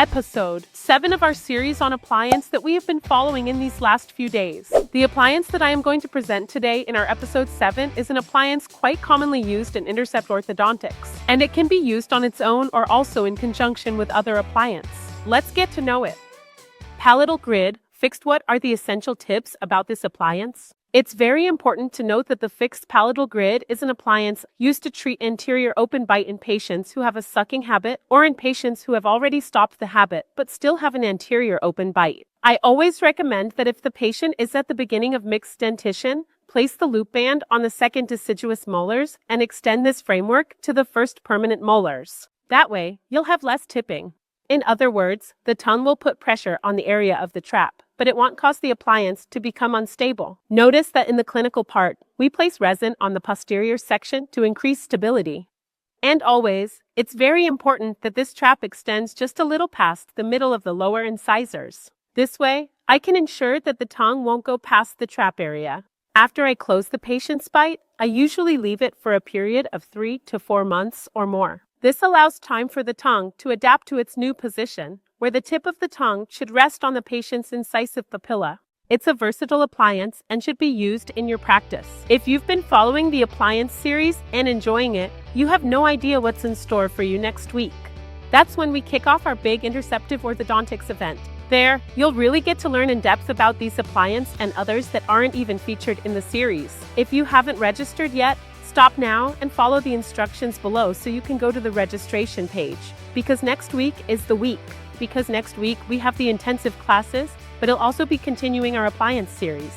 Episode 7 of our series on appliance that we have been following in these last few days. The appliance that I am going to present today in our episode 7 is an appliance quite commonly used in Interceptive Orthodontics, and it can be used on its own or also in conjunction with other appliance. Let's get to know it. Palatal grid fixed. What are the essential tips about this appliance? It's very important to note that the fixed palatal grid is an appliance used to treat anterior open bite in patients who have a sucking habit or in patients who have already stopped the habit but still have an anterior open bite. I always recommend that if the patient is at the beginning of mixed dentition, place the loop band on the second deciduous molars and extend this framework to the first permanent molars. That way, you'll have less tipping. In other words, the tongue will put pressure on the area of the trap, but it won't cause the appliance to become unstable. Notice that in the clinical part, we place resin on the posterior section to increase stability. And always, it's very important that this trap extends just a little past the middle of the lower incisors. This way, I can ensure that the tongue won't go past the trap area. After I close the patient's bite, I usually leave it for a period of 3 to 4 months or more. This allows time for the tongue to adapt to its new position, where the tip of the tongue should rest on the patient's incisive papilla. It's a versatile appliance and should be used in your practice. If you've been following the appliance series and enjoying it, you have no idea what's in store for you next week. That's when we kick off our big Interceptive Orthodontics event. There, you'll really get to learn in depth about these appliances and others that aren't even featured in the series. If you haven't registered yet, stop now and follow the instructions below so you can go to the registration page. Because next week is the week. Because next week we have the intensive classes, but it'll also be continuing our appliance series.